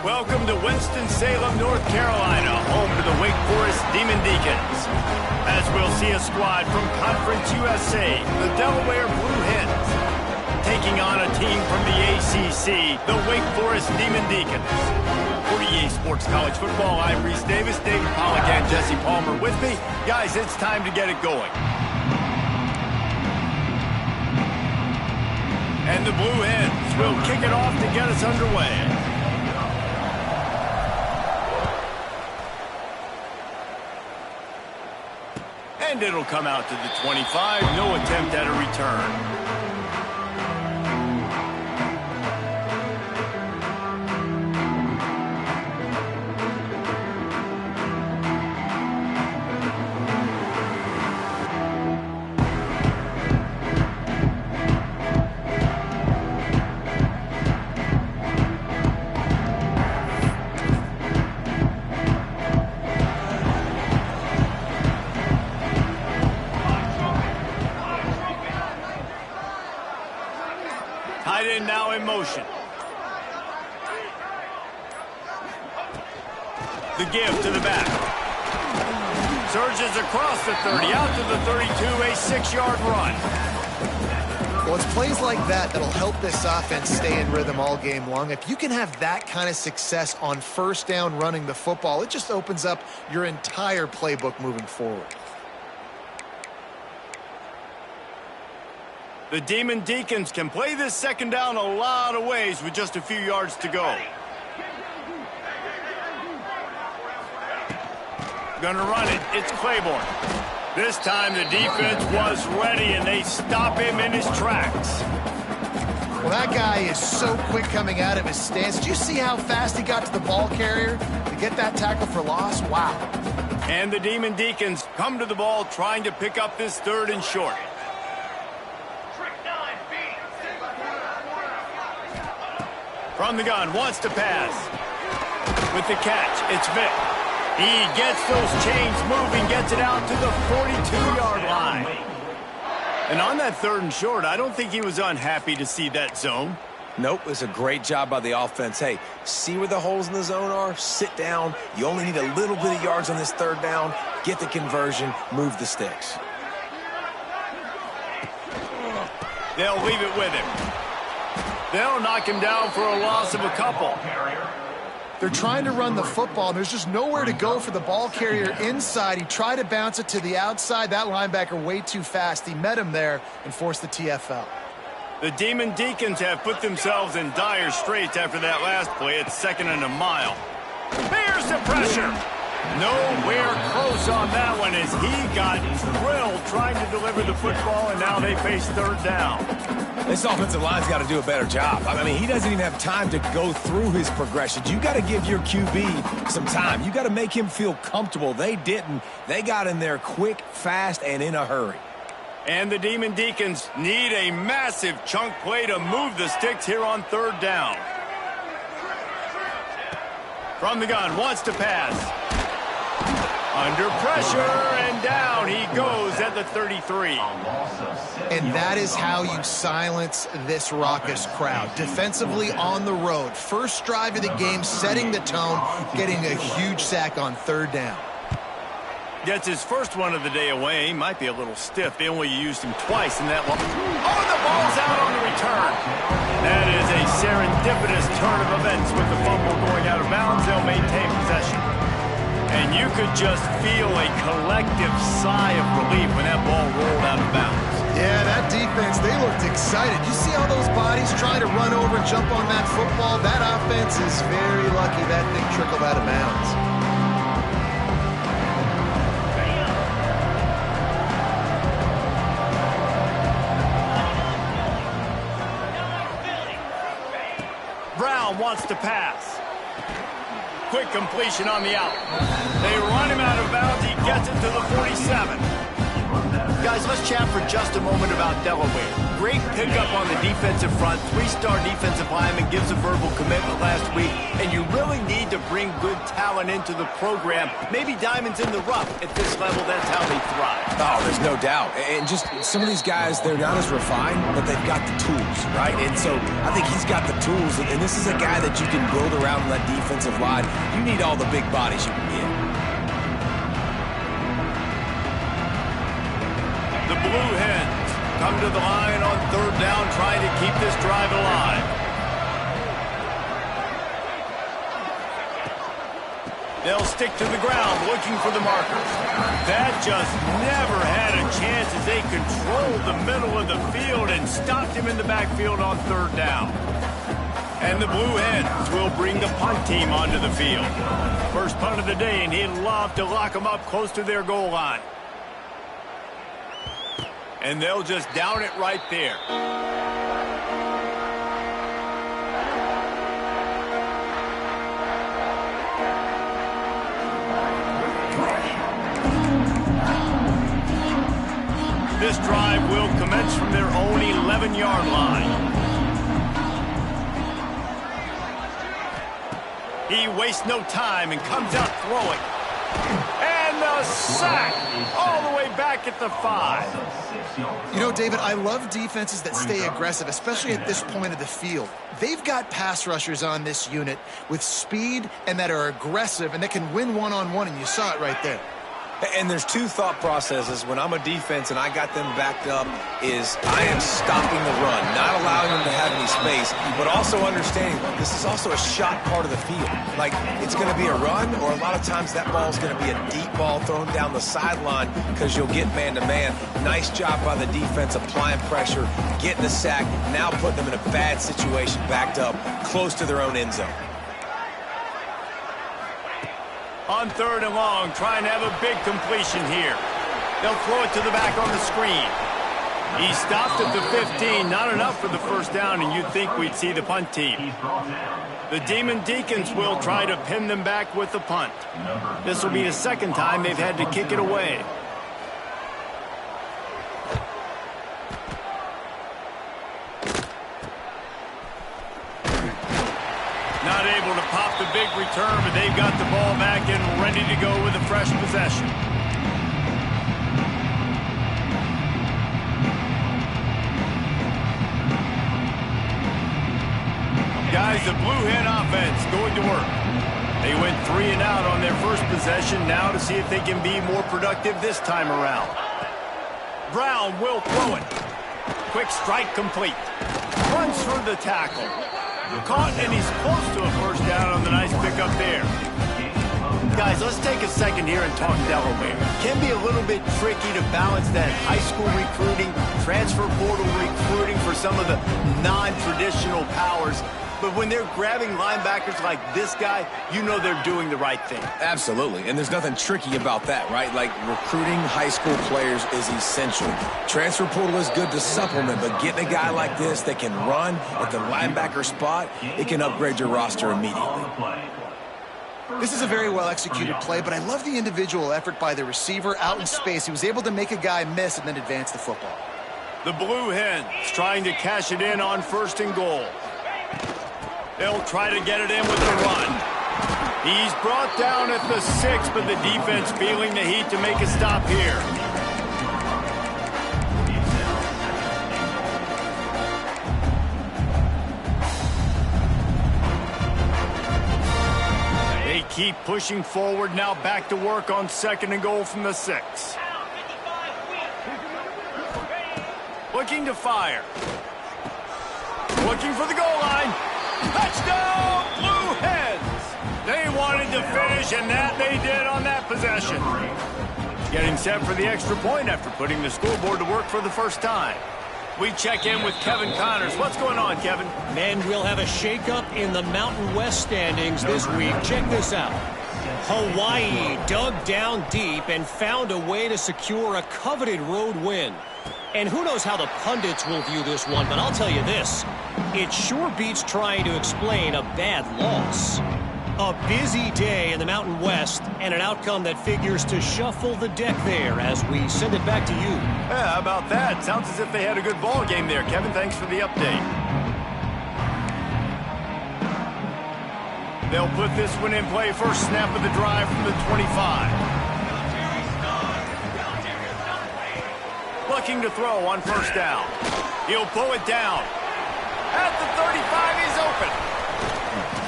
Welcome to Winston-Salem, North Carolina, home to the Wake Forest Demon Deacons. As we'll see a squad from Conference USA, the Delaware Blue Hens, taking on a team from the ACC, the Wake Forest Demon Deacons. For EA Sports College Football, I'm Reese Davis, David Pollack, and Jesse Palmer with me. Guys, it's time to get it going. And the Blue Hens will kick it off to get us underway. And it'll come out to the 25. No attempt at a return. Tight end now in motion. The give to the back. Surges across the 30, out to the 32, a 6-yard run. Well, it's plays like that that'll help this offense stay in rhythm all game long. If you can have that kind of success on first down running the football, it just opens up your entire playbook moving forward. The Demon Deacons can play this second down a lot of ways with just a few yards to go. Gonna run it. It's Claiborne. This time the defense was ready, and they stop him in his tracks. Well, that guy is so quick coming out of his stance. Did you see how fast he got to the ball carrier to get that tackle for loss? Wow. And the Demon Deacons come to the ball trying to pick up this 3rd and short. From the gun, wants to pass. With the catch, it's Vic. He gets those chains moving, gets it out to the 42-yard line. And on that 3rd and short, I don't think he was unhappy to see that zone. Nope, it's a great job by the offense. Hey, see where the holes in the zone are? Sit down. You only need a little bit of yards on this 3rd down. Get the conversion, move the sticks. They'll leave it with him. They'll knock him down for a loss of a couple. They're trying to run the football. There's just nowhere to go for the ball carrier inside. He tried to bounce it to the outside. That linebacker way too fast. He met him there and forced the TFL. The Demon Deacons have put themselves in dire straits after that last play. It's 2nd and a mile. There's the pressure. Nowhere close on that one as he got drilled trying to deliver the football, and now they face 3rd down. This offensive line's got to do a better job. I mean, he doesn't even have time to go through his progressions. You got to give your QB some time. You got to make him feel comfortable. They didn't. They got in there quick, fast, and in a hurry. And the Demon Deacons need a massive chunk play to move the sticks here on 3rd down. From the gun, wants to pass. Under pressure, and down he goes at the 33. And that is how you silence this raucous crowd. Defensively on the road. First drive of the game, setting the tone, getting a huge sack on 3rd down. Gets his first one of the day away. He might be a little stiff. They only used him twice in that one. Oh, the ball's out on the return. That is a serendipitous turn of events with the fumble going out of bounds. They'll maintain possession. And you could just feel a collective sigh of relief when that ball rolled out of bounds. Yeah, that defense, they looked excited. You see all those bodies trying to run over and jump on that football? That offense is very lucky that thing trickled out of bounds. Brown wants to pass. Quick completion on the out. They run him out of bounds. He gets it to the 47. Guys, let's chat for just a moment about Delaware. Great pickup on the defensive front. 3-star defensive lineman gives a verbal commitment last week, and you really need to bring good talent into the program. Maybe diamonds in the rough. At this level, that's how they thrive. Oh, there's no doubt. And just some of these guys, they're not as refined, but they've got the tools, right? And so I think he's got the tools, and this is a guy that you can build around that defensive line. You need all the big bodies you can get. The Blue Hens come to the line on 3rd down, trying to keep this drive alive. They'll stick to the ground, looking for the markers. That just never had a chance as they controlled the middle of the field and stopped him in the backfield on 3rd down. And the Blue Hens will bring the punt team onto the field. First punt of the day, and he'd love to lock them up close to their goal line. And they'll just down it right there. This drive will commence from their own 11-yard line. He wastes no time and comes out throwing. And the sack all the way back at the 5. You know, David, I love defenses that stay aggressive, especially at this point of the field. They've got pass rushers on this unit with speed and that are aggressive and that can win one-on-one, and you saw it right there. And there's two thought processes when I'm a defense and I got them backed up is I am stopping the run, not allowing them to have any space, but also understanding this is also a shot part of the field. Like, it's going to be a run, or a lot of times that ball is going to be a deep ball thrown down the sideline because you'll get man-to-man. Nice job by the defense applying pressure, getting the sack, now putting them in a bad situation backed up close to their own end zone. On 3rd and long, trying to have a big completion here. They'll throw it to the back on the screen. He stopped at the 15, not enough for the first down, and you'd think we'd see the punt team. The Demon Deacons will try to pin them back with the punt. This will be the second time they've had to kick it away. Not able to pop the big return, but they've got the ball back and ready to go with a fresh possession. Guys, the Blue Hen offense going to work. They went 3 and out on their first possession, now to see if they can be more productive this time around. Brown will throw it. Quick strike complete. Runs through the tackle. Caught, and he's close to a first down on the nice pickup there. Guys, let's take a second here and talk Delaware. Can be a little bit tricky to balance that high school recruiting, transfer portal recruiting for some of the non-traditional powers. But when they're grabbing linebackers like this guy, you know they're doing the right thing. Absolutely, and there's nothing tricky about that, right? Like, recruiting high school players is essential. Transfer portal is good to supplement, but getting a guy like this that can run at the linebacker spot, it can upgrade your roster immediately. This is a very well-executed play, but I love the individual effort by the receiver out in space. He was able to make a guy miss and then advance the football. The Blue Hens trying to cash it in on 1st and goal. They'll try to get it in with a run. He's brought down at the 6, but the defense feeling the heat to make a stop here. They keep pushing forward, now back to work on 2nd and goal from the 6. Looking to fire. Looking for the goal line. Touchdown, Blue Hens! They wanted to finish, and that they did on that possession. Getting set for the extra point after putting the scoreboard to work for the first time. We check in with Kevin Connors. What's going on, Kevin? Men, we'll have a shakeup in the Mountain West standings this week. Check this out. Hawaii dug down deep and found a way to secure a coveted road win. And who knows how the pundits will view this one, but I'll tell you this. It sure beats trying to explain a bad loss. A busy day in the Mountain West, and an outcome that figures to shuffle the deck there as we send it back to you. Yeah, how about that? Sounds as if they had a good ball game there. Kevin, thanks for the update. They'll put this one in play. First snap of the drive from the 25. Looking to throw on first down. He'll pull it down. At the 35, he's open.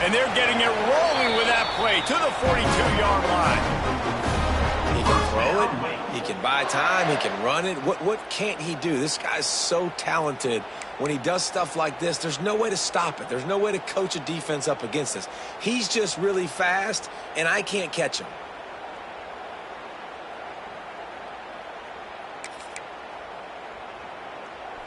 And they're getting it rolling with that play to the 42-yard line. He can throw it. He can buy time. He can run it. What can't he do? This guy's so talented. When he does stuff like this, there's no way to stop it. There's no way to coach a defense up against this. He's just really fast, and I can't catch him.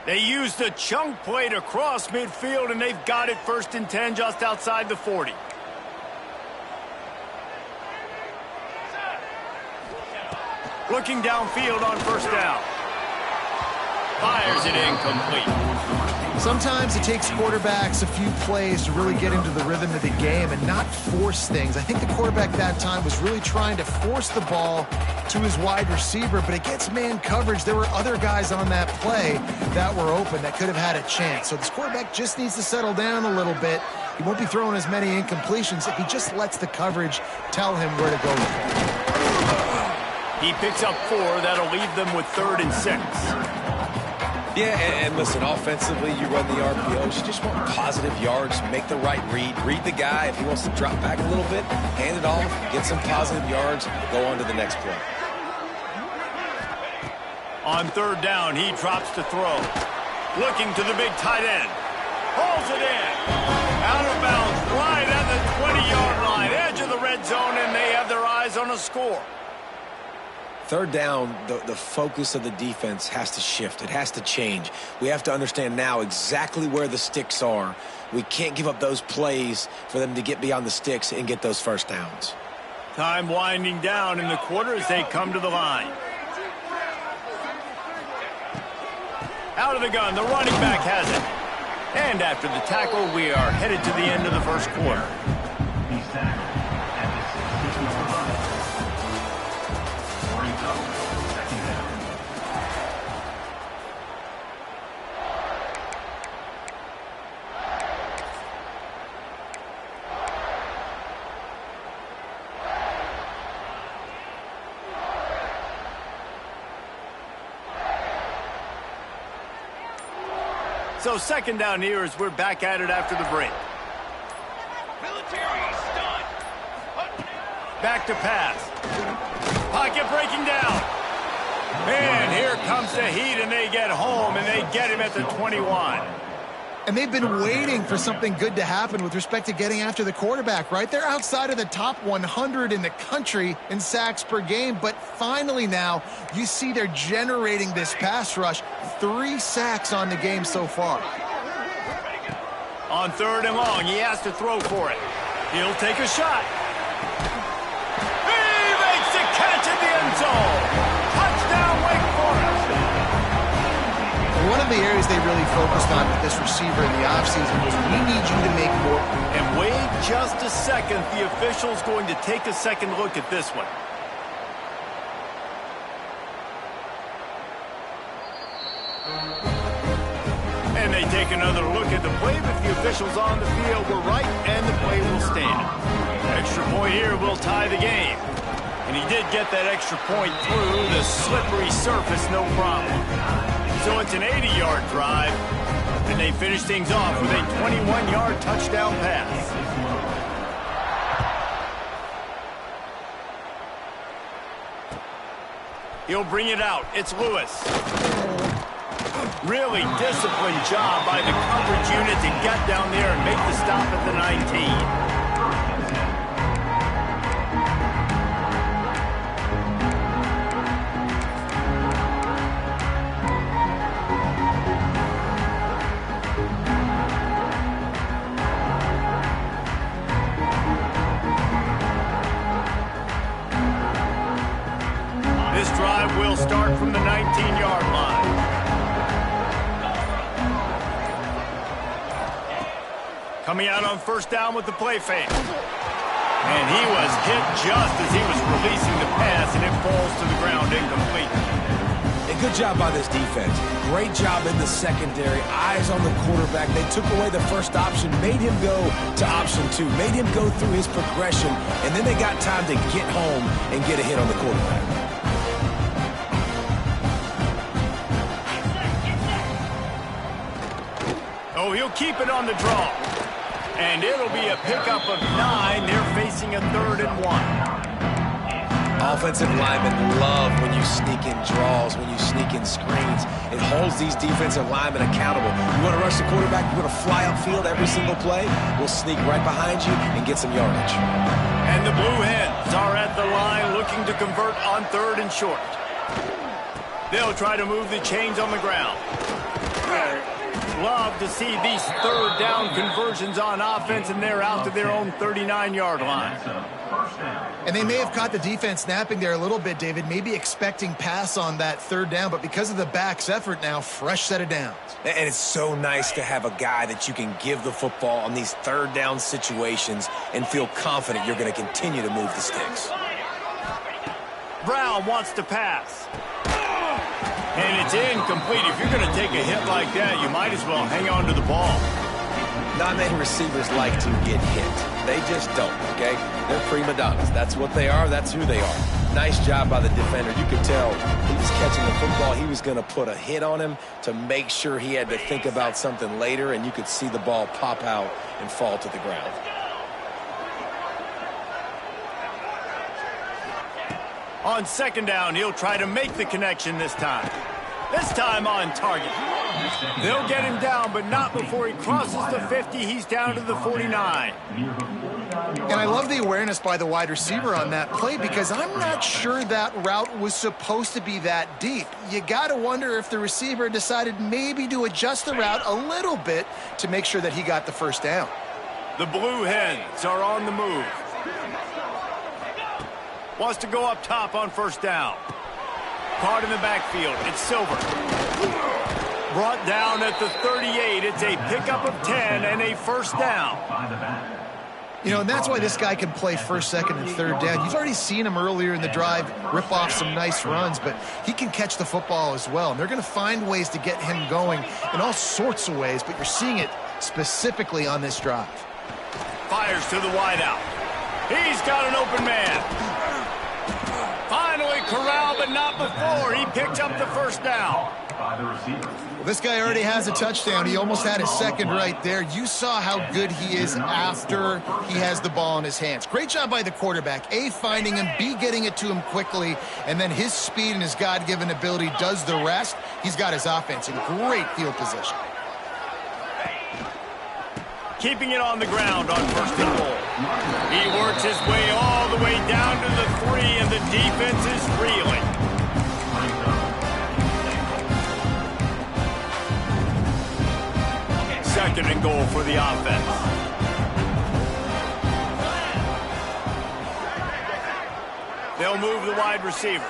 They used a chunk play to cross midfield, and they've got it 1st and 10 just outside the 40. Looking downfield on first down. Fires it incomplete. Sometimes it takes quarterbacks a few plays to really get into the rhythm of the game and not force things. I think the quarterback that time was really trying to force the ball to his wide receiver, but against man coverage, there were other guys on that play that were open that could have had a chance. So this quarterback just needs to settle down a little bit. He won't be throwing as many incompletions if he just lets the coverage tell him where to go. He picks up 4. That'll leave them with 3rd and 6. Yeah, and listen, offensively, you run the RPOs. You just want positive yards, make the right read the guy. If he wants to drop back a little bit, hand it off, get some positive yards, go on to the next play. On 3rd down, he drops to throw. Looking to the big tight end. Pulls it in. Out of bounds, right at the 20-yard line. Edge of the red zone, and they have their eyes on a score. 3rd down, the focus of the defense has to shift. It has to change. We have to understand now exactly where the sticks are. We can't give up those plays for them to get beyond the sticks and get those first downs. Time winding down in the quarter as they come to the line. Out of the gun, the running back has it. And after the tackle, we are headed to the end of the first quarter. So 2nd down here as we're back at it after the break. Back to pass. Pocket breaking down. And here comes the heat, and they get home, and they get him at the 21. And they've been waiting for something good to happen with respect to getting after the quarterback, right? They're outside of the top 100 in the country in sacks per game, but finally now you see they're generating this pass rush. 3 sacks on the game so far. On 3rd and long, he has to throw for it. He'll take a shot. He makes the catch in the end zone. Touchdown, Wake Forest. One of the areas they really focused on with this receiver in the offseason was we need you to make more. And wait just a second. The official's going to take a second look at this one. And they take another look at the play, but the officials on the field were right, and the play will stand. Extra point here will tie the game. And he did get that extra point through the slippery surface, no problem. So it's an 80-yard drive, and they finish things off with a 21-yard touchdown pass. He'll bring it out. It's Lewis. Really disciplined job by the coverage unit to get down there and make the stop at the 19. This drive will start from the 19-yard line. Coming out on 1st down with the play fake. And he was hit just as he was releasing the pass, and it falls to the ground incomplete. A good job by this defense. Great job in the secondary. Eyes on the quarterback. They took away the first option, made him go to option 2, made him go through his progression, and then they got time to get home and get a hit on the quarterback. Oh, he'll keep it on the draw. And it'll be a pickup of 9. They're facing a 3rd and 1. Offensive linemen love when you sneak in draws, when you sneak in screens. It holds these defensive linemen accountable. You want to rush the quarterback, you want to fly upfield every single play, we'll sneak right behind you and get some yardage. And the Blue Hens are at the line looking to convert on 3rd and short. They'll try to move the chains on the ground. Love to see these 3rd down conversions on offense, and they're out to their own 39-yard line. And they may have caught the defense napping there a little bit, David, maybe expecting pass on that 3rd down, but because of the back's effort now, fresh set of downs. And it's so nice to have a guy that you can give the football on these 3rd down situations and feel confident you're going to continue to move the sticks. Brown wants to pass. And it's incomplete. If you're going to take a hit like that, you might as well hang on to the ball. Not many receivers like to get hit. They just don't, okay? They're prima donnas. That's what they are. That's who they are. Nice job by the defender. You could tell he was catching the football. He was going to put a hit on him to make sure he had to think about something later, and you could see the ball pop out and fall to the ground. On 2nd down, he'll try to make the connection this time. This time on target. They'll get him down, but not before he crosses the 50. He's down to the 49. And I love the awareness by the wide receiver on that play because I'm not sure that route was supposed to be that deep. You got to wonder if the receiver decided maybe to adjust the route a little bit to make sure that he got the 1st down. The Blue Hens are on the move. Wants to go up top on 1st down. Caught in the backfield. It's Silver. Brought down at the 38. It's a pickup of 10 and a 1st down. You know, and that's why this guy can play 1st, 2nd, and 3rd down. You've already seen him earlier in the drive rip off some nice runs, but he can catch the football as well. And they're going to find ways to get him going in all sorts of ways, but you're seeing it specifically on this drive. Fires to the wideout. He's got an open man. Finally corralled, but not before. He picked up the 1st down. Well, this guy already has a touchdown. He almost had his 2nd right there. You saw how good he is after he has the ball in his hands. Great job by the quarterback. A, finding him, B, getting it to him quickly, and then his speed and his God-given ability does the rest. He's got his offense in great field position. Keeping it on the ground on 1st and goal. He works his way all the way down to the 3, and the defense is reeling. Second and goal for the offense. They'll move the wide receiver.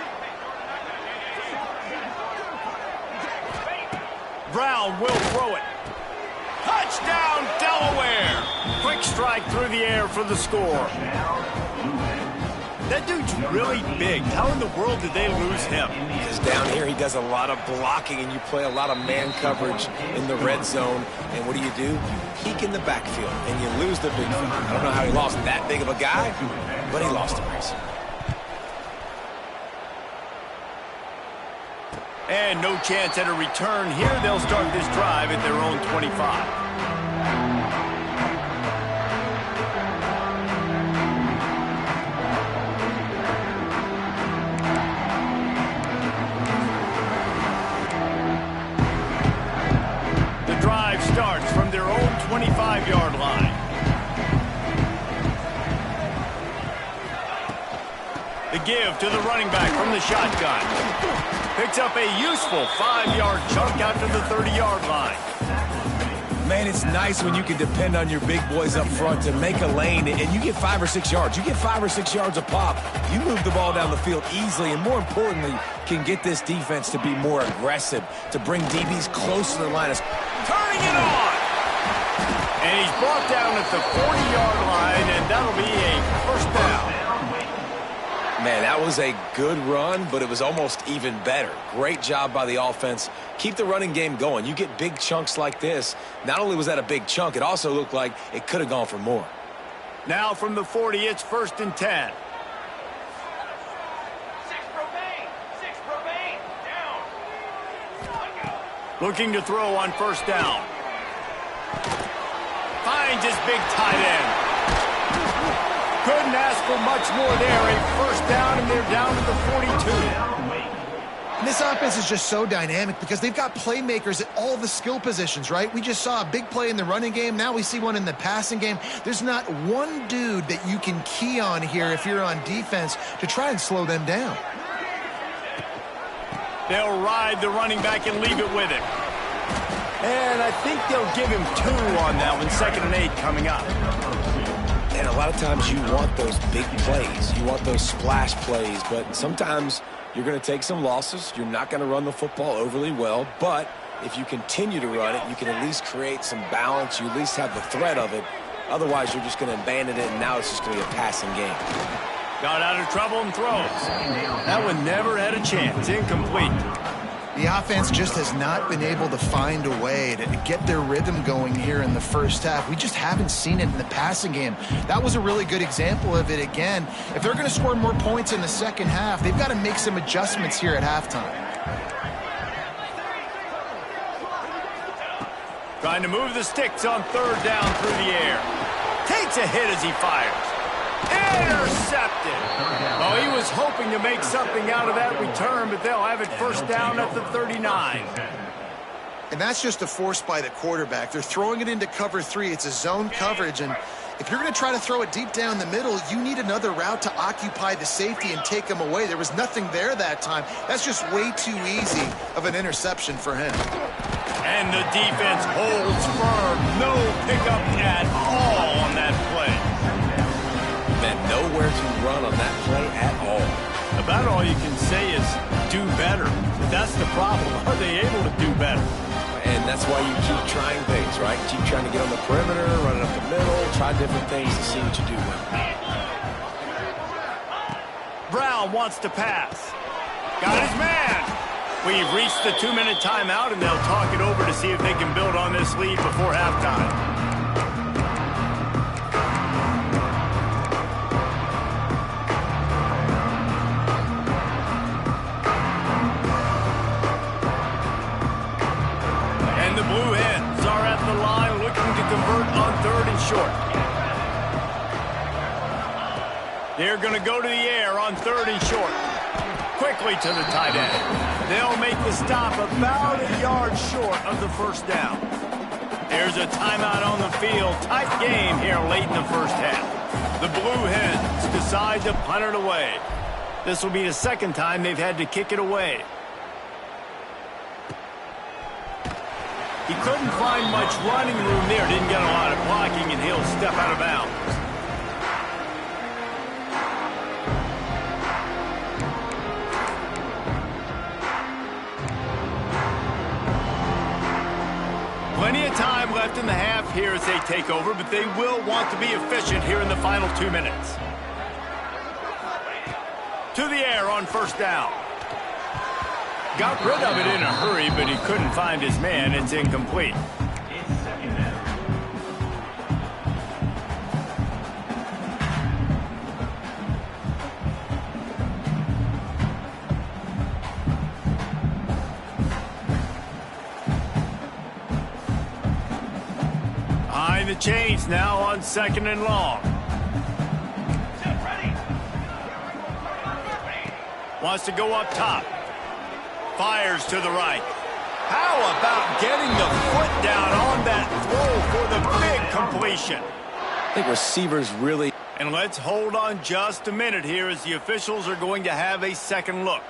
Brown will throw it. Touchdown, Delaware! Quick strike through the air for the score. That dude's really big. How in the world did they lose him? Because down here he does a lot of blocking, and you play a lot of man coverage in the red zone. And what do? You peek in the backfield, and you lose the big fella. I don't know how he lost that big of a guy, but he lost him. And no chance at a return here. They'll start this drive at their own 25. The drive starts from their own 25-yard line. The give to the running back from the shotgun. Picks up a useful 5-yard chunk out to the 30-yard line. Man, it's nice when you can depend on your big boys up front to make a lane, and you get 5 or 6 yards. You get 5 or 6 yards a pop. You move the ball down the field easily, and more importantly, can get this defense to be more aggressive, to bring DBs close to the line. Turning it on! And he's brought down at the 40-yard line, and that'll be a 1st Man, that was a good run, but it was almost even better. Great job by the offense. Keep the running game going. You get big chunks like this. Not only was that a big chunk, it also looked like it could have gone for more. Now from the 40, it's 1st and 10. Looking to throw on 1st down. Finds his big tight end. Couldn't ask for much more there. A 1st down, and they're down to the 42. And this offense is just so dynamic because they've got playmakers at all the skill positions, right? We just saw a big play in the running game. Now we see one in the passing game. There's not one dude that you can key on here if you're on defense to try and slow them down. They'll ride the running back and leave it with him. And I think they'll give him 2 on that one. 2nd and 8 coming up. And a lot of times you want those big plays. You want those splash plays. But sometimes you're going to take some losses. You're not going to run the football overly well. But if you continue to run it, you can at least create some balance. You at least have the threat of it. Otherwise, you're just going to abandon it, and now it's just going to be a passing game. Got out of trouble and throws. That one never had a chance. Incomplete. The offense just has not been able to find a way to get their rhythm going here in the first half. We just haven't seen it in the passing game. That was a really good example of it again. If they're going to score more points in the second half, they've got to make some adjustments here at halftime. Trying to move the sticks on 3rd down through the air. Takes a hit as he fires. Intercepted. Oh, he was hoping to make something out of that return, but they'll have it 1st down at the 39. And that's just a force by the quarterback. They're throwing it into cover 3. It's a zone coverage, and if you're going to try to throw it deep down the middle, you need another route to occupy the safety and take him away. There was nothing there that time. That's just way too easy of an interception for him. And the defense holds firm. No pickup at all on that play. Man, nowhere to run on that play at all. About all you can say is do better. But that's the problem. Are they able to do better? And that's why you keep trying things, right? Keep trying to get on the perimeter, run it up the middle, try different things to see what you do with it. Brown wants to pass. Got his man. We've reached the 2-minute timeout, and they'll talk it over to see if they can build on this lead before halftime. And the Blue Hens are at the line looking to convert on 3rd and short. They're going to go to the air on 3rd and short. Quickly to the tight end. They'll make the stop about a yard short of the 1st down. There's a timeout on the field. Tight game here late in the first half. The Blue Hens decide to punt it away. This will be the 2nd time they've had to kick it away. He couldn't find much running room there. Didn't get a lot of blocking, and he'll step out of bounds. Plenty of time left in the half here as they take over, but they will want to be efficient here in the final 2 minutes. To the air on 1st down. Got rid of it in a hurry, but he couldn't find his man. It's incomplete. Behind the chains now on 2nd and long. Wants to go up top. Fires to the right. How about getting the foot down on that throw for the big completion? I think receivers really... And let's hold on just a minute here as the officials are going to have a second look.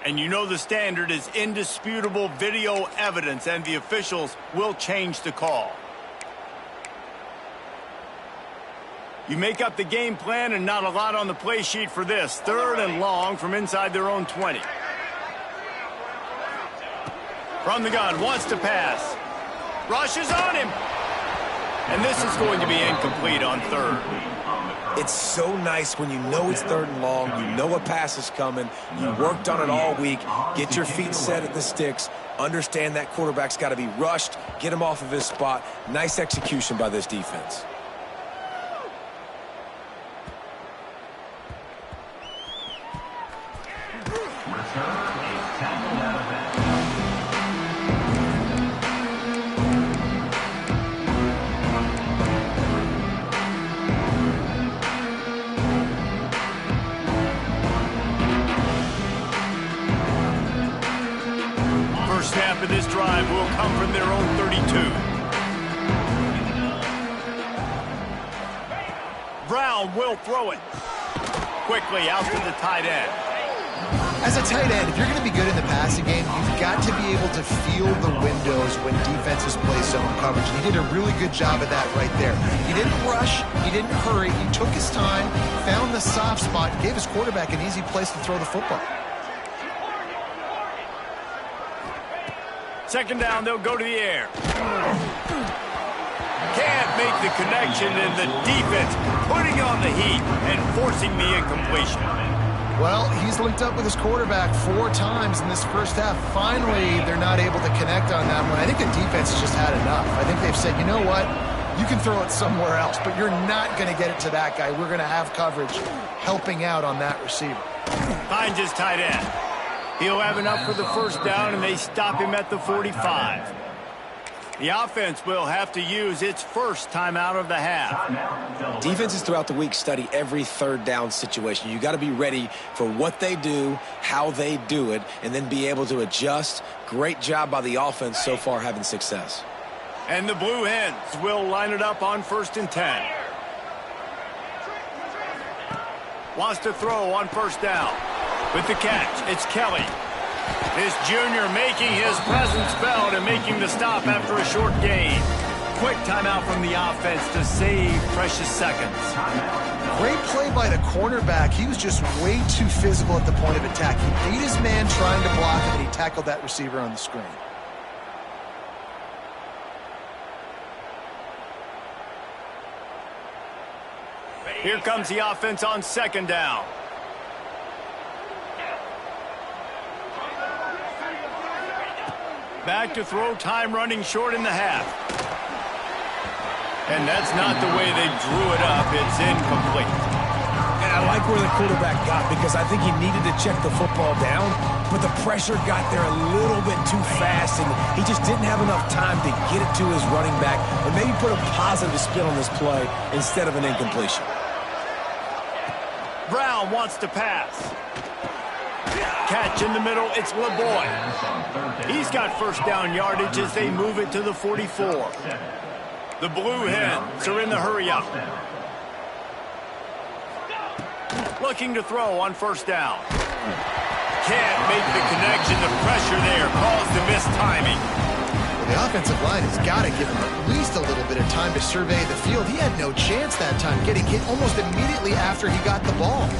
And you know the standard is indisputable video evidence, and the officials will change the call. You make up the game plan and not a lot on the play sheet for this. 3rd and long from inside their own 20. From the gun, wants to pass. Rushes on him. And this is going to be incomplete on third. It's so nice when you know it's 3rd and long, you know a pass is coming, you worked on it all week, get your feet set at the sticks, understand that quarterback's got to be rushed, get him off of his spot. Nice execution by this defense. First snap of this drive will come from their own 32. Brown will throw it. Quickly out to the tight end. As a tight end, if you're going to be good in the passing game, you've got to be able to feel the windows when defenses play zone coverage. He did a really good job of that right there. He didn't rush. He didn't hurry. He took his time, found the soft spot, gave his quarterback an easy place to throw the football. Second down, they'll go to the air. Can't make the connection, and the defense putting on the heat and forcing the incompletion. Well, he's linked up with his quarterback 4 times in this first half. Finally, they're not able to connect on that one. I think the defense has just had enough. I think they've said, you know what? You can throw it somewhere else, but you're not going to get it to that guy. We're going to have coverage helping out on that receiver. Finds his tight end. He'll have enough for the first down, and they stop him at the 45. The offense will have to use its first timeout of the half. Defenses throughout the week study every 3rd down situation. You got to be ready for what they do, how they do it, and then be able to adjust. Great job by the offense so far having success. And the Blue Hens will line it up on 1st and 10. Wants to throw on 1st down. With the catch, it's Kelly. This junior making his presence felt and making the stop after a short gain. Quick timeout from the offense to save precious seconds. Great play by the cornerback. He was just way too physical at the point of attack. He beat his man trying to block him, and he tackled that receiver on the screen. Here comes the offense on 2nd down. Back to throw, time running short in the half. And that's not the way they drew it up. It's incomplete. And I like where the quarterback got, because I think he needed to check the football down, but the pressure got there a little bit too fast, and he just didn't have enough time to get it to his running back and maybe put a positive spin on this play instead of an incompletion. Brown wants to pass. Catch in the middle, it's LeBoy. He's got first down yardage as they move it to the 44. The Blue Hens are in the hurry-up. Looking to throw on 1st down. Can't make the connection. The pressure there caused the missed timing. Well, the offensive line has got to give him at least a little bit of time to survey the field. He had no chance that time, getting hit almost immediately after he got the ball.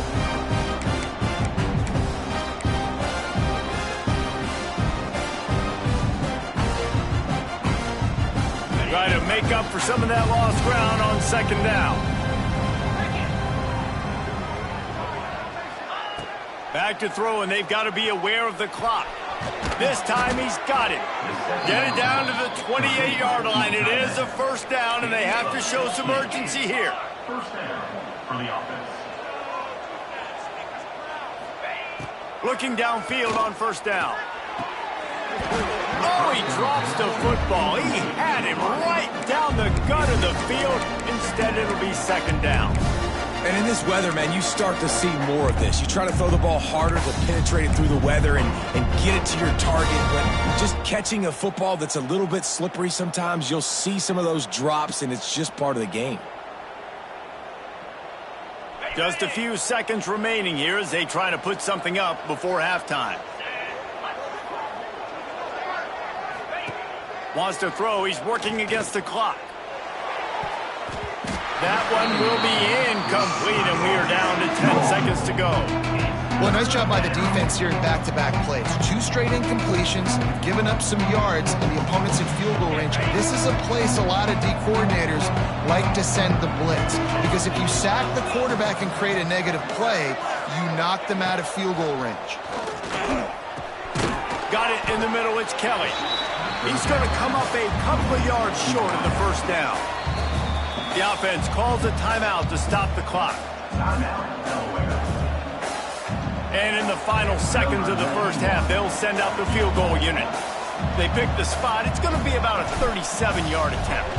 Try to make up for some of that lost ground on 2nd down. Back to throw, and they've got to be aware of the clock. This time he's got it. Get it down to the 28-yard line. It is a first down, and they have to show some urgency here. First down for the offense. Looking downfield on 1st down. Oh, he drops the football. He had him right down the gut of the field. Instead, it'll be 2nd down. And in this weather, man, you start to see more of this. You try to throw the ball harder to penetrate it through the weather and get it to your target. But just catching a football that's a little bit slippery sometimes, you'll see some of those drops, and it's just part of the game. Just a few seconds remaining here as they try to put something up before halftime. Wants to throw. He's working against the clock. That one will be incomplete, and we are down to 10 seconds to go. Well, nice job by the defense here in back-to-back plays. 2 straight incompletions, giving up some yards, and the opponent's in field goal range. This is a place a lot of D coordinators like to send the blitz, because if you sack the quarterback and create a negative play, you knock them out of field goal range. Got it in the middle. It's Kelly. He's going to come up a couple of yards short of the first down. The offense calls a timeout to stop the clock. And in the final seconds of the first half, they'll send out the field goal unit. They pick the spot. It's going to be about a 37-yard attempt.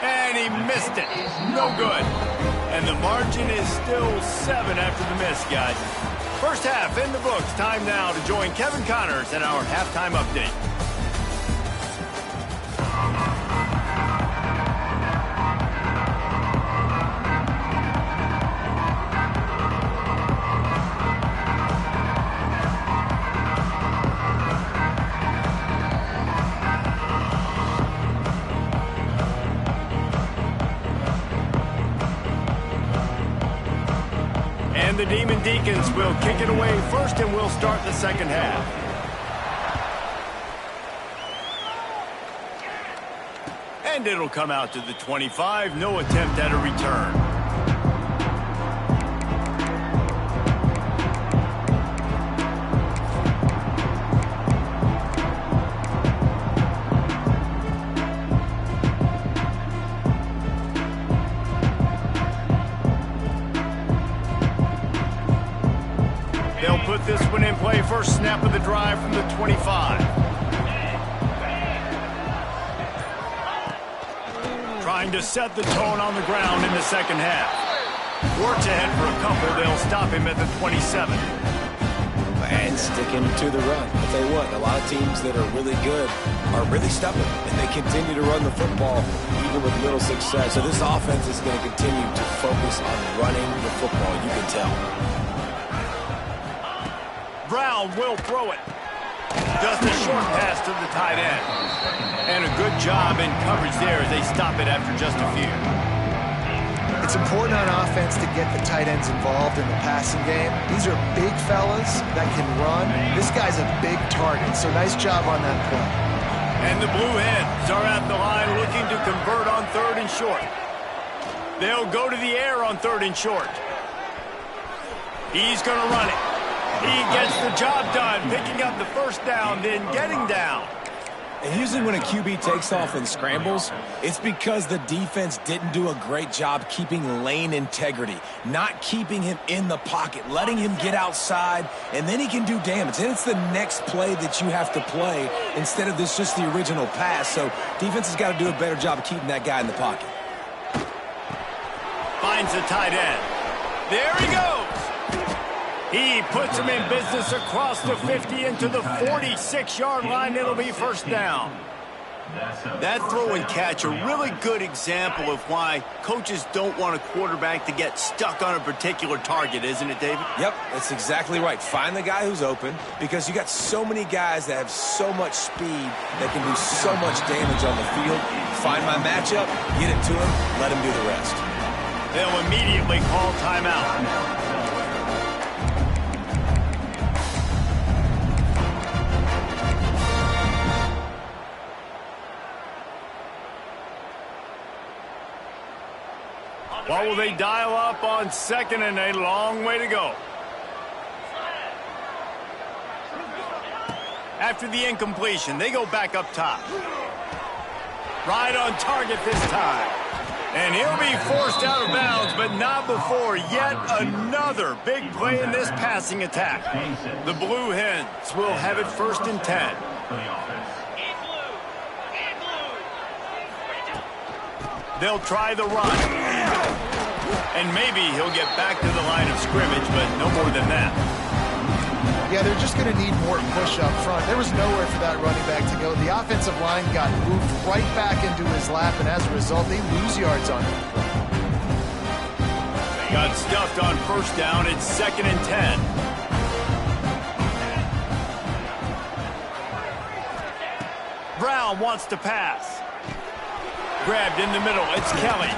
And he missed it. No good. And the margin is still 7 after the miss, guys. First half in the books. Time now to join Kevin Connors in our halftime update. The Demon Deacons will kick it away first, and we'll start the second half. And it'll come out to the 25. No attempt at a return. Put this one in play. First snap of the drive from the 25. Trying to set the tone on the ground in the second half. Works ahead for a couple. They'll stop him at the 27. And sticking to the run. I'll tell you what, a lot of teams that are really good are really stubborn, and they continue to run the football even with little success. So this offense is going to continue to focus on running the football, you can tell. Brown will throw it. Just a short pass to the tight end. And a good job in coverage there as they stop it after just a few. It's important on offense to get the tight ends involved in the passing game. These are big fellas that can run. This guy's a big target, so nice job on that play. And the Blue Hens are at the line looking to convert on 3rd and short. They'll go to the air on 3rd and short. He's going to run it. He gets the job done, picking up the first down, then getting down. And usually when a QB takes off and scrambles, it's because the defense didn't do a great job keeping lane integrity, not keeping him in the pocket, letting him get outside, and then he can do damage. And it's the next play that you have to play instead of this just the original pass. So defense has got to do a better job of keeping that guy in the pocket. Finds the tight end. There he goes. He puts him in business across the 50 into the 46-yard line. It'll be first down. That throw and catch, a really good example of why coaches don't want a quarterback to get stuck on a particular target, isn't it, David? Yep, that's exactly right. Find the guy who's open, because you got so many guys that have so much speed that can do so much damage on the field. Find my matchup, get it to him, let him do the rest. They'll immediately call timeout. What will they dial up on 2nd and a long way to go? After the incompletion, they go back up top. Right on target this time. And he'll be forced out of bounds, but not before yet another big play in this passing attack. The Blue Hens will have it 1st and 10. They'll try the run. And maybe he'll get back to the line of scrimmage, but no more than that. Yeah, they're just going to need more push up front. There was nowhere for that running back to go. The offensive line got moved right back into his lap, and as a result, they lose yards on him. They got stuffed on 1st down. It's 2nd and 10. Brown wants to pass. Grabbed in the middle. It's Kelly.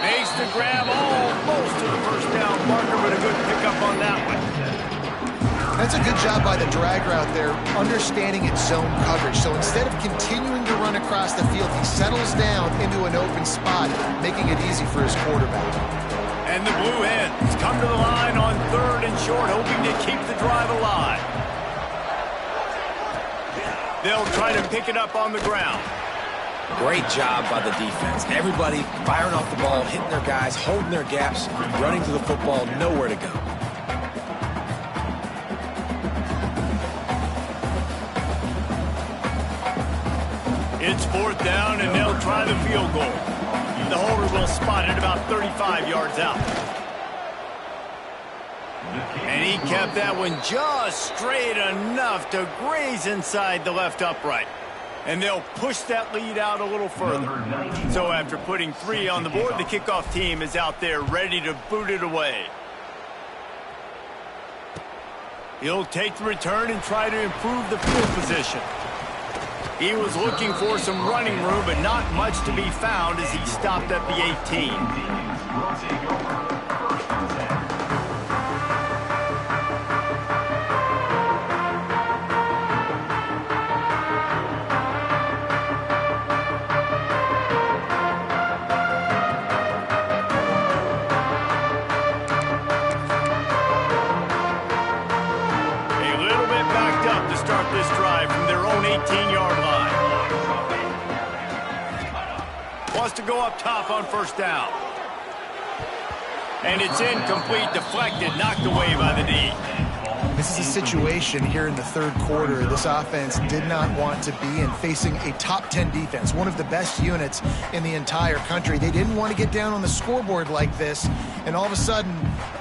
Makes the grab almost to the first down marker, but a good pickup on that one. That's a good job by the drag route there, understanding its zone coverage. So instead of continuing to run across the field, he settles down into an open spot, making it easy for his quarterback. And the Blue Hens come to the line on 3rd and short, hoping to keep the drive alive. They'll try to pick it up on the ground. Great job by the defense. Everybody firing off the ball, hitting their guys, holding their gaps, running to the football, nowhere to go. It's 4th down, and they'll try the field goal. The holder will spot it about 35 yards out. And he kept that one just straight enough to graze inside the left upright. And they'll push that lead out a little further. So after putting 3 on the board, the kickoff team is out there ready to boot it away. He'll take the return and try to improve the field position. He was looking for some running room, but not much to be found as he stopped at the 18. This drive from their own 18-yard line. Wants to go up top on 1st down. And it's incomplete, deflected, knocked away by the D. This is a situation here in the 3rd quarter this offense did not want to be in, facing a top 10 defense, one of the best units in the entire country. They didn't want to get down on the scoreboard like this and all of a sudden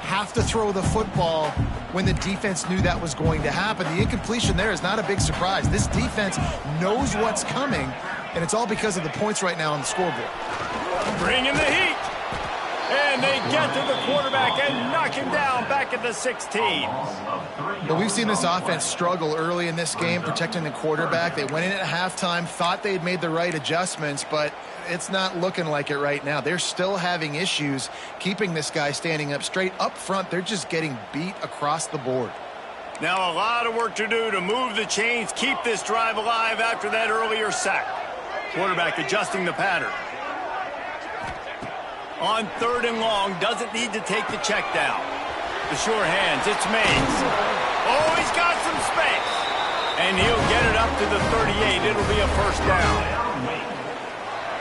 have to throw the football when the defense knew that was going to happen. The incompletion there is not a big surprise. This defense knows what's coming, and it's all because of the points right now on the scoreboard. Bringing the heat. And they get to the quarterback and knock him down back at the 16. But we've seen this offense struggle early in this game, protecting the quarterback. They went in at halftime, thought they had made the right adjustments, but it's not looking like it right now. They're still having issues keeping this guy standing up straight. Up front, they're just getting beat across the board. Now a lot of work to do to move the chains, keep this drive alive after that earlier sack. Quarterback adjusting the pattern. On 3rd and long, doesn't need to take the check down. The sure hands, it's Mays. Oh, he's got some space. And he'll get it up to the 38. It'll be a 1st down.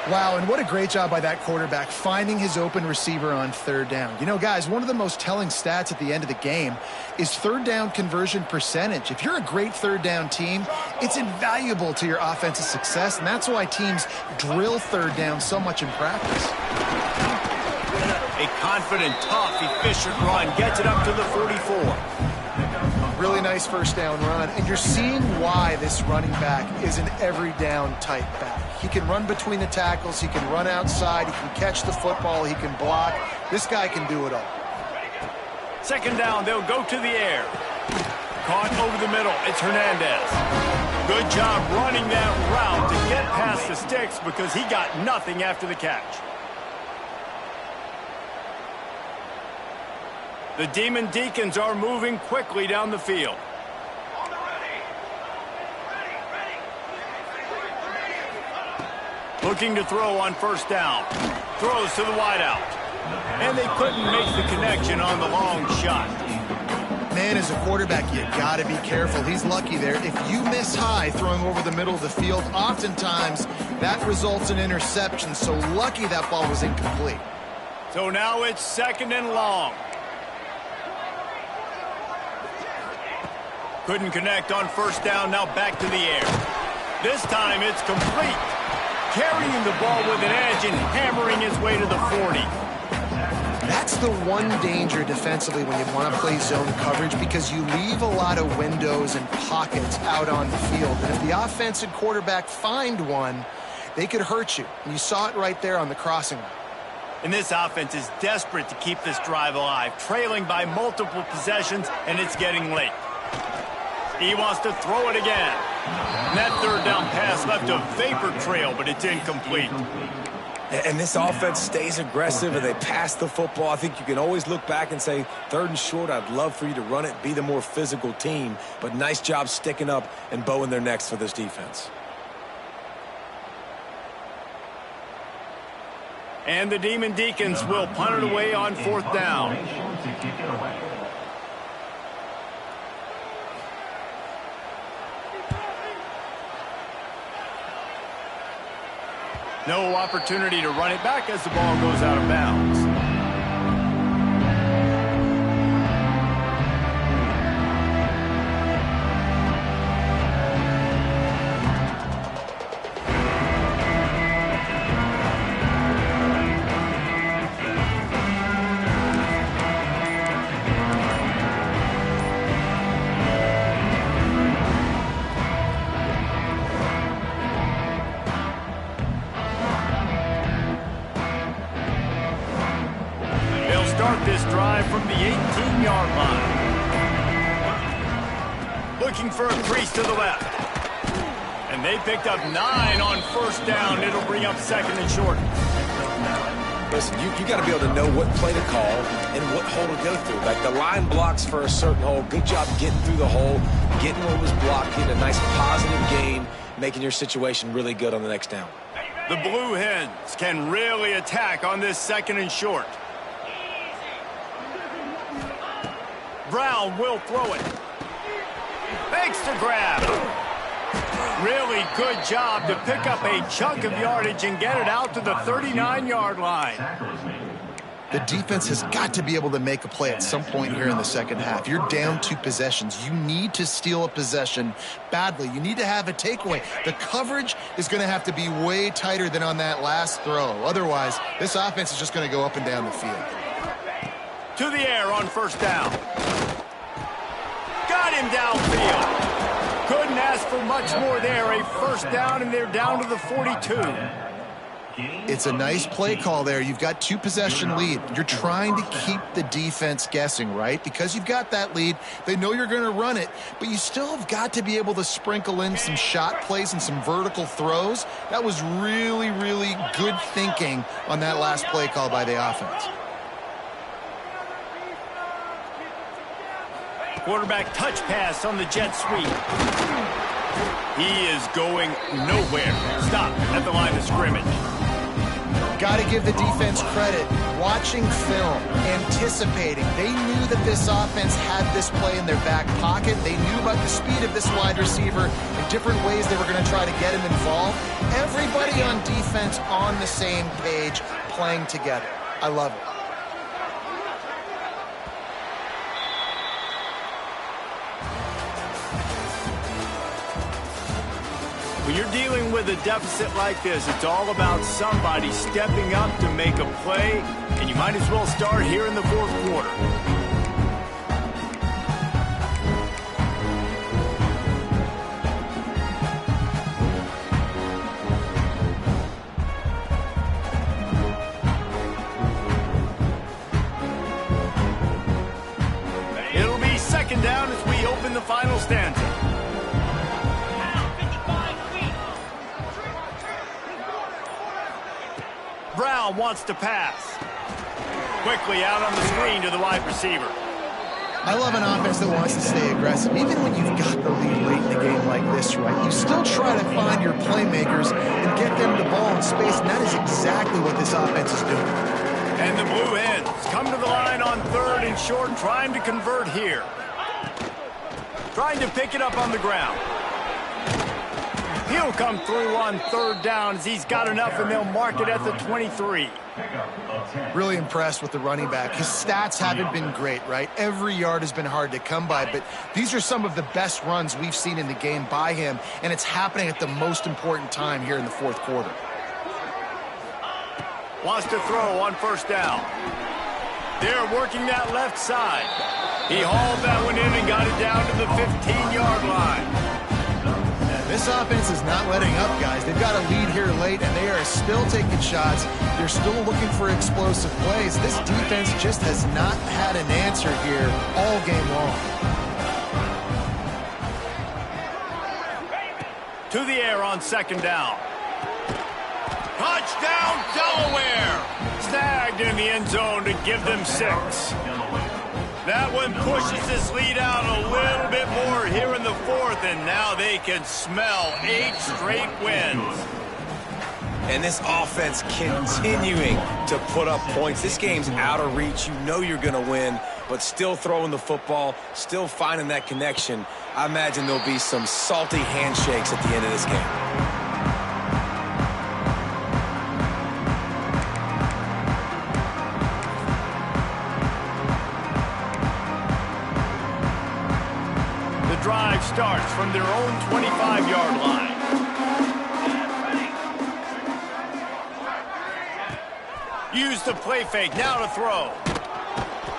Wow, and what a great job by that quarterback, finding his open receiver on 3rd down. You know, guys, one of the most telling stats at the end of the game is 3rd down conversion percentage. If you're a great 3rd down team, it's invaluable to your offensive success, and that's why teams drill 3rd down so much in practice. A confident, tough, efficient run gets it up to the 44. Really nice 1st down run, and you're seeing why this running back is an every down type back. He can run between the tackles, he can run outside, he can catch the football, he can block. This guy can do it all. 2nd down, they'll go to the air. Caught over the middle, it's Hernandez. Good job running that route to get past the sticks because he got nothing after the catch. The Demon Deacons are moving quickly down the field. Looking to throw on 1st down. Throws to the wideout. And they couldn't make the connection on the long shot. Man, as a quarterback, you got to be careful. He's lucky there. If you miss high throwing over the middle of the field, oftentimes that results in interception. So lucky that ball was incomplete. So now it's 2nd and long. Couldn't connect on 1st down, now back to the air. This time it's complete. Carrying the ball with an edge and hammering his way to the 40. That's the one danger defensively when you want to play zone coverage, because you leave a lot of windows and pockets out on the field. And if the offensive quarterback find one, they could hurt you. And you saw it right there on the crossing line. And this offense is desperate to keep this drive alive, trailing by multiple possessions, and it's getting late. He wants to throw it again. And that 3rd down pass left a vapor trail, but it's incomplete. And this offense stays aggressive and they pass the football. I think you can always look back and say, 3rd and short, I'd love for you to run it, be the more physical team. But nice job sticking up and bowing their necks for this defense. And the Demon Deacons will punt it away on 4th down. No opportunity to run it back as the ball goes out of bounds. Start this drive from the 18-yard line. Looking for a crease to the left. And they picked up 9 on 1st down. It'll bring up 2nd and short. Listen, you got to be able to know what play to call and what hole to go through. Like the line blocks for a certain hole. Good job getting through the hole, getting what was blocked, getting a nice positive gain, making your situation really good on the next down. The Blue Hens can really attack on this 2nd and short. Brown will throw it. Makes the grab. Really good job to pick up a chunk of yardage and get it out to the 39-yard line. The defense has got to be able to make a play at some point here in the 2nd half. You're down 2 possessions. You need to steal a possession badly. You need to have a takeaway. The coverage is going to have to be way tighter than on that last throw. Otherwise, this offense is just going to go up and down the field. To the air on 1st down. Got him downfield. Couldn't ask for much more there. A 1st down, and they're down to the 42. It's a nice play call there. You've got 2-possession lead. You're trying to keep the defense guessing, right? Because you've got that lead. They know you're going to run it, but you still have got to be able to sprinkle in some shot plays and some vertical throws. That was really, really good thinking on that last play call by the offense. Quarterback touch pass on the jet sweep. He is going nowhere. Stop at the line of scrimmage. Got to give the defense credit. Watching film, anticipating. They knew that this offense had this play in their back pocket. They knew about the speed of this wide receiver and different ways they were going to try to get him involved. Everybody on defense on the same page, playing together. I love it. When you're dealing with a deficit like this, it's all about somebody stepping up to make a play, and you might as well start here in the 4th quarter. It'll be 2nd down as we open the final stanza. Brown wants to pass. Quickly out on the screen to the wide receiver. I love an offense that wants to stay aggressive. Even when you've got the lead late in the game like this, right, you still try to find your playmakers and get them the ball in space, and that is exactly what this offense is doing. And the Blue Hens come to the line on 3rd and short, trying to convert here. Trying to pick it up on the ground. He'll come through on 3rd down as he's got enough, and they'll mark it at the 23. Really impressed with the running back. His stats haven't been great, right? Every yard has been hard to come by, but these are some of the best runs we've seen in the game by him, and it's happening at the most important time here in the 4th quarter. Wants to throw on 1st down. They're working that left side. He hauled that one in and got it down to the 15-yard line. This offense is not letting up, guys. They've got a lead here late, and they are still taking shots. They're still looking for explosive plays. This defense just has not had an answer here all game long. To the air on 2nd down. Touchdown, Delaware! Snagged in the end zone to give them 6. That one pushes this lead out a little bit more here in the 4th, and now they can smell 8 straight wins. And this offense continuing to put up points. This game's out of reach. You know you're going to win, but still throwing the football, still finding that connection. I imagine there'll be some salty handshakes at the end of this game. Drive starts from their own 25-yard line. Use the play fake, now to throw.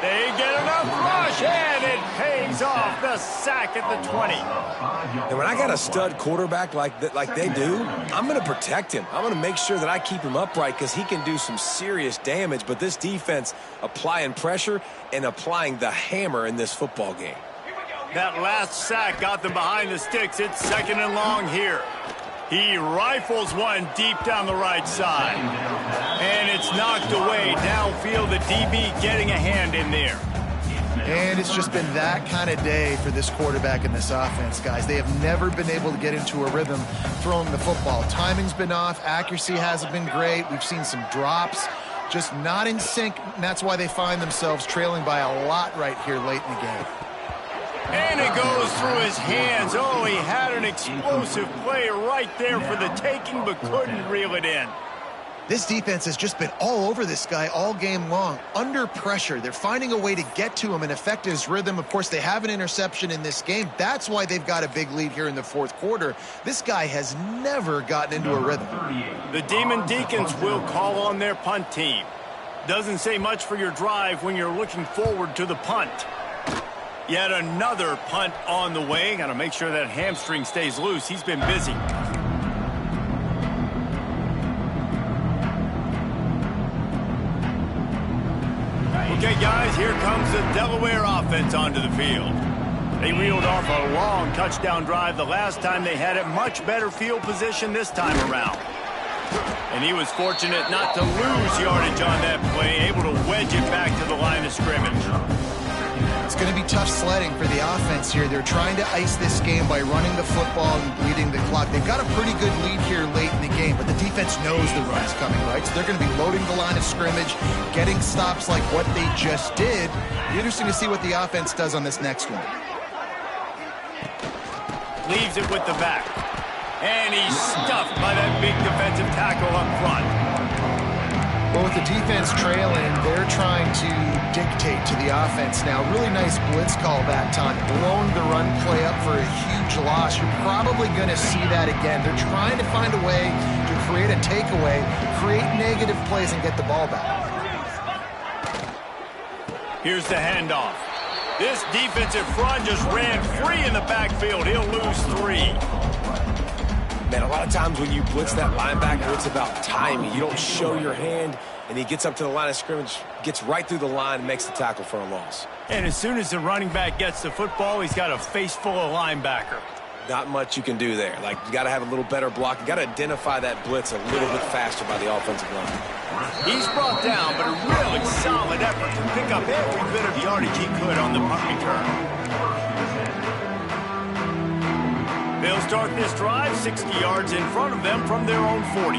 They get enough rush, and it pays off the sack at the 20. And when I got a stud quarterback like they do, I'm going to protect him. I'm going to make sure that I keep him upright because he can do some serious damage. But this defense applying pressure and applying the hammer in this football game. That last sack got them behind the sticks. It's 2nd and long here. He rifles one deep down the right side. And it's knocked away downfield. The DB getting a hand in there. And it's just been that kind of day for this quarterback and this offense, guys. They have never been able to get into a rhythm throwing the football. Timing's been off. Accuracy hasn't been great. We've seen some drops. Just not in sync. And that's why they find themselves trailing by a lot right here late in the game. And it goes through his hands. Oh, he had an explosive play right there for the taking, but couldn't reel it in. This defense has just been all over this guy all game long. Under pressure, they're finding a way to get to him and affect his rhythm. Of course, they have an interception in this game. That's why they've got a big lead here in the 4th quarter. This guy has never gotten into a rhythm. The Demon Deacons will call on their punt team. Doesn't say much for your drive when you're looking forward to the punt. Yet another punt on the way. Got to make sure that hamstring stays loose. He's been busy. Okay, guys, here comes the Delaware offense onto the field. They reeled off a long touchdown drive the last time they had it. Much better field position this time around. And he was fortunate not to lose yardage on that play, able to wedge it back to the line of scrimmage. It's going to be tough sledding for the offense here. They're trying to ice this game by running the football and bleeding the clock. They've got a pretty good lead here late in the game, but the defense knows the run's coming, right? So they're going to be loading the line of scrimmage, getting stops like what they just did. It'll be interesting to see what the offense does on this next one. Leaves it with the back. And he's stuffed by that big defensive tackle up front. Well, with the defense trailing, they're trying to dictate to the offense now. Really nice blitz call that time. Blowing the run play up for a huge loss. You're probably going to see that again. They're trying to find a way to create a takeaway, create negative plays, and get the ball back. Here's the handoff. This defensive front just ran free in the backfield. He'll lose 3. Man, a lot of times when you blitz that linebacker, it's about timing. You don't show your hand, and he gets up to the line of scrimmage, gets right through the line, and makes the tackle for a loss. And as soon as the running back gets the football, he's got a face full of linebacker. Not much you can do there. Like, you got to have a little better block. You got to identify that blitz a little bit faster by the offensive line. He's brought down, but a really solid effort to pick up every bit of yardage he could on the punt return. They'll start this drive 60 yards in front of them from their own 40.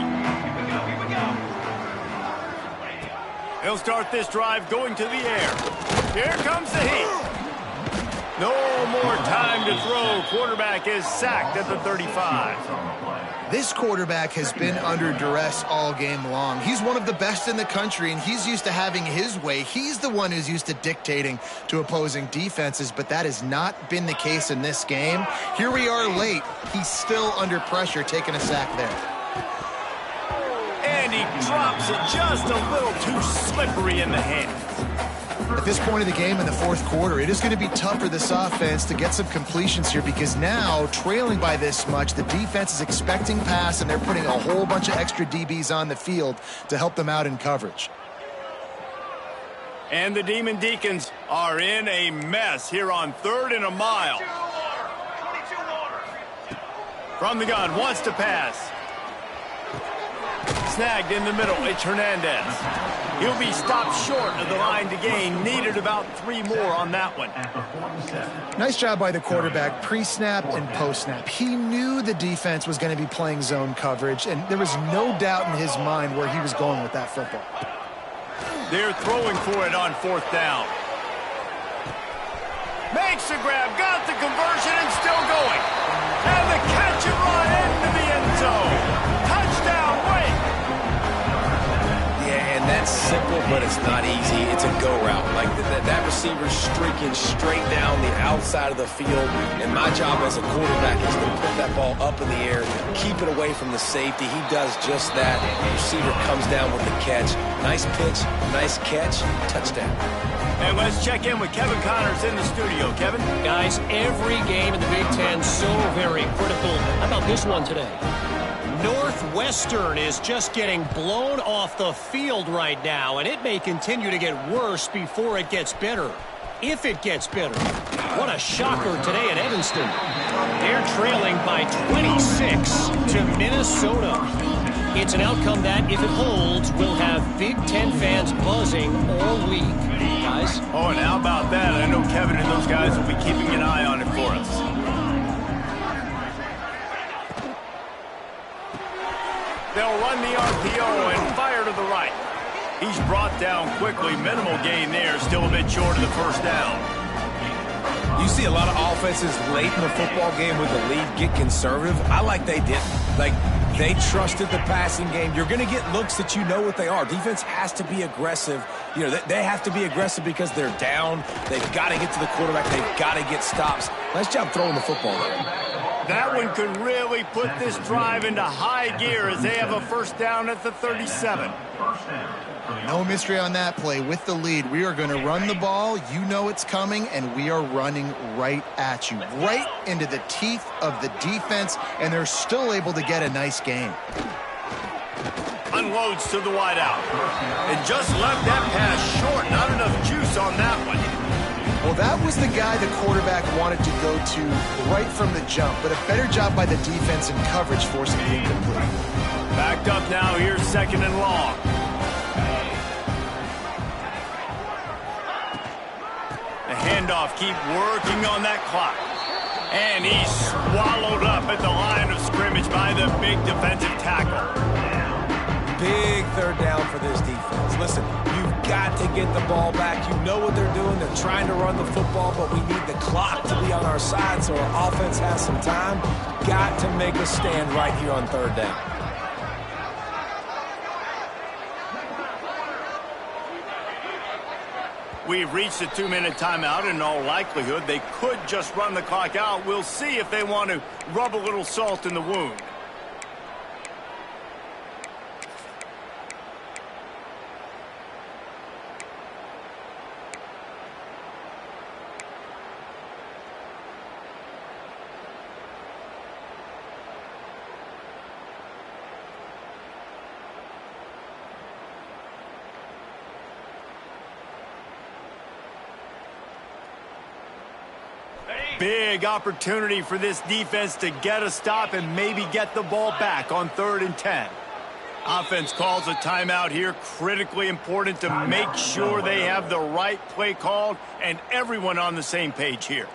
They'll start this drive going to the air. Here comes the heat. No more time to throw. Quarterback is sacked at the 35. This quarterback has been under duress all game long. He's one of the best in the country, and he's used to having his way. He's the one who's used to dictating to opposing defenses, but that has not been the case in this game. Here we are late. He's still under pressure, taking a sack there. And he drops it just a little too slippery in the hand. At this point of the game in the 4th quarter, it is going to be tough for this offense to get some completions here because now, trailing by this much, the defense is expecting pass, and they're putting a whole bunch of extra DBs on the field to help them out in coverage. And the Demon Deacons are in a mess here on 3rd and a mile. From the gun, wants to pass. snagged in the middle. It's Hernandez. He'll be stopped short of the line to gain. Needed about 3 more on that one. Nice job by the quarterback, pre-snap and post-snap. He knew the defense was going to be playing zone coverage, and there was no doubt in his mind where he was going with that football. They're throwing for it on 4th down. Makes the grab, got the conversion, and still going. And the catch and run into the end zone. Touchdown, Wake! Yeah, and that's simple, but it's not easy. It's a go route. Like that receiver's streaking straight down the outside of the field, and my job as a quarterback is to put that ball up in the air, keep it away from the safety. He does just that. The receiver comes down with the catch. Nice pitch, nice catch, touchdown. And let's check in with Kevin Connors in the studio. Kevin? Guys, every game in the Big Ten so very critical. How about this one today? Northwestern is just getting blown off the field right now, and it may continue to get worse before it gets better. If it gets better. What a shocker today in Evanston. They're trailing by 26 to Minnesota. It's an outcome that, if it holds, will have Big Ten fans buzzing all week. Guys? Oh, and how about that? I know Kevin and those guys will be keeping an eye on it for us. They'll run the RPO and fire to the right. He's brought down quickly. Minimal gain there. Still a bit short of the 1st down. You see a lot of offenses late in the football game with the lead get conservative. I like they didn't. Like, they trusted the passing game. You're going to get looks that you know what they are. Defense has to be aggressive. You know, they have to be aggressive because they're down. They've got to get to the quarterback. They've got to get stops. Nice job throwing the football there. That one could really put this drive into high gear as they have a 1st down at the 37. No mystery on that play. With the lead, we are going to run the ball. You know it's coming, and we are running right at you, right into the teeth of the defense, and they're still able to get a nice gain. Unloads to the wideout. And just left that pass short. Not enough juice on that one. Well, that was the guy the quarterback wanted to go to right from the jump, but a better job by the defense in coverage forcing the incomplete. Backed up now. Here's 2nd and long. The handoff, keep working on that clock. And he's swallowed up at the line of scrimmage by the big defensive tackle. Big 3rd down for this defense. Listen, you've got to get the ball back. You know what they're doing. They're trying to run the football, but we need the clock to be on our side so our offense has some time. Got to make a stand right here on 3rd down. We've reached a 2-minute timeout. In all likelihood, they could just run the clock out. We'll see if they want to rub a little salt in the wound. Big opportunity for this defense to get a stop and maybe get the ball back on 3rd and 10. Offense calls a timeout here. Critically important to make sure they have the right play called and everyone on the same page here.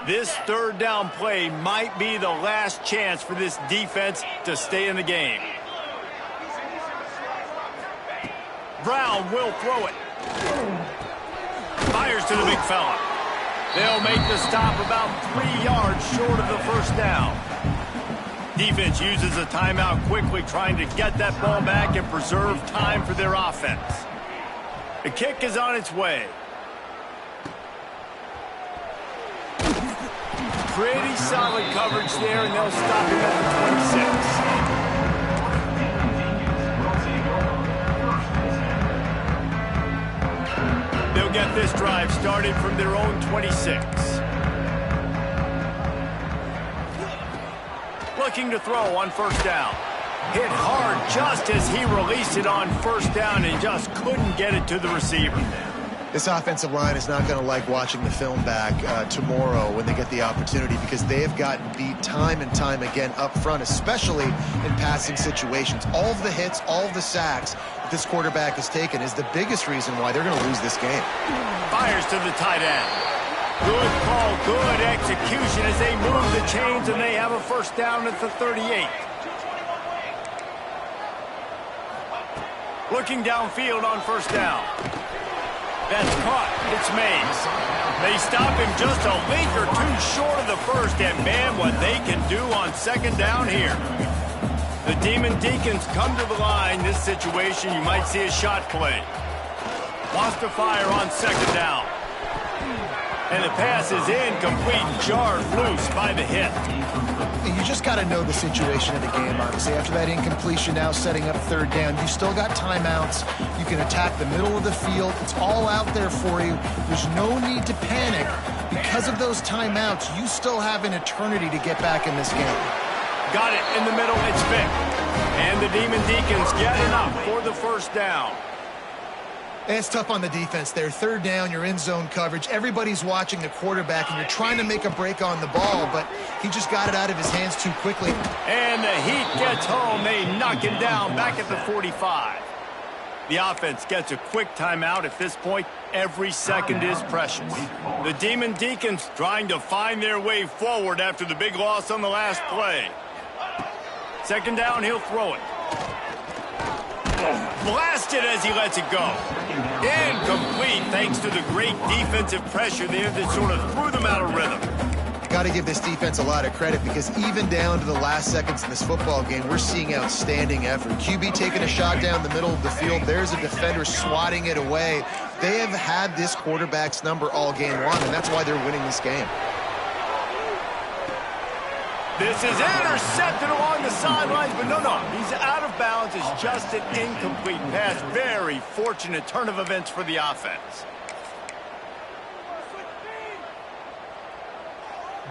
This 3rd down play might be the last chance for this defense to stay in the game. Brown will throw it. Fires to the big fella. They'll make the stop about 3 yards short of the 1st down. Defense uses a timeout quickly, trying to get that ball back and preserve time for their offense. The kick is on its way. Pretty solid coverage there, and they'll stop him at the 26. They'll get this drive started from their own 26. Looking to throw on 1st down. Hit hard just as he released it on 1st down and just couldn't get it to the receiver. This offensive line is not going to like watching the film back tomorrow when they get the opportunity, because they have gotten beat time and time again up front, especially in passing situations. All of the hits, all of the sacks that this quarterback has taken is the biggest reason why they're going to lose this game. Fires to the tight end. Good call, good execution as they move the chains, and they have a first down at the 38. Looking downfield on first down. That's caught. It's Mays. They stop him just a link or two short of the first, and man, what they can do on second down here. The Demon Deacons come to the line. This situation, you might see a shot play. Wants to fire on second down. And the pass is incomplete, jarred loose by the hit. You just got to know the situation of the game, obviously. After that incompletion, now setting up third down, you still got timeouts. You can attack the middle of the field. It's all out there for you. There's no need to panic. Because of those timeouts, you still have an eternity to get back in this game. Got it in the middle. It's Vic. And the Demon Deacons get enough for the first down. And it's tough on the defense there. Third down, you're in zone coverage. Everybody's watching the quarterback, and you're trying to make a break on the ball, but he just got it out of his hands too quickly. And the Heat gets home. They knock him down back at the 45. The offense gets a quick timeout. At this point, every second is precious. The Demon Deacons trying to find their way forward after the big loss on the last play. Second down, he'll throw it. Blasted as he lets it go. Incomplete thanks to the great defensive pressure there that sort of threw them out of rhythm. Got to give this defense a lot of credit, because even down to the last seconds in this football game, we're seeing outstanding effort. QB taking a shot down the middle of the field. There's a defender swatting it away. They have had this quarterback's number all game long, and that's why they're winning this game. This is intercepted along the sidelines, but no, he's out of bounds. It's just an incomplete pass. Very fortunate turn of events for the offense.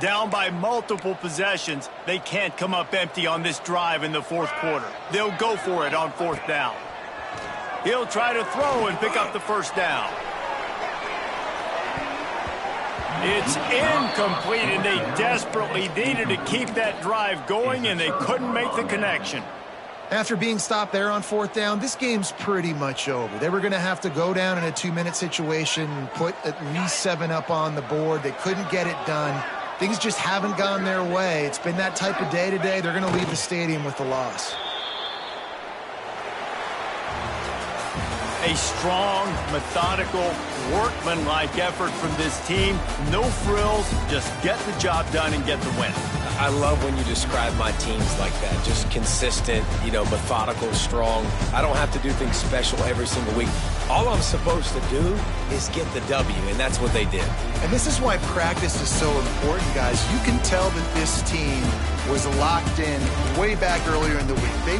Down by multiple possessions, they can't come up empty on this drive in the fourth quarter. They'll go for it on fourth down. He'll try to throw and pick up the first down. It's incomplete, and they desperately needed to keep that drive going, and they couldn't make the connection. After being stopped there on fourth down, this game's pretty much over. They were going to have to go down in a 2-minute situation, put at least 7 up on the board. They couldn't get it done. Things just haven't gone their way. It's been that type of day today. They're going to leave the stadium with the loss. A strong, methodical, workmanlike effort from this team. No frills, just get the job done and get the win. I love when you describe my teams like that. Just consistent, methodical, strong. I don't have to do things special every single week. All I'm supposed to do is get the W, and that's what they did. And this is why practice is so important, guys. You can tell that this team was locked in way back earlier in the week. They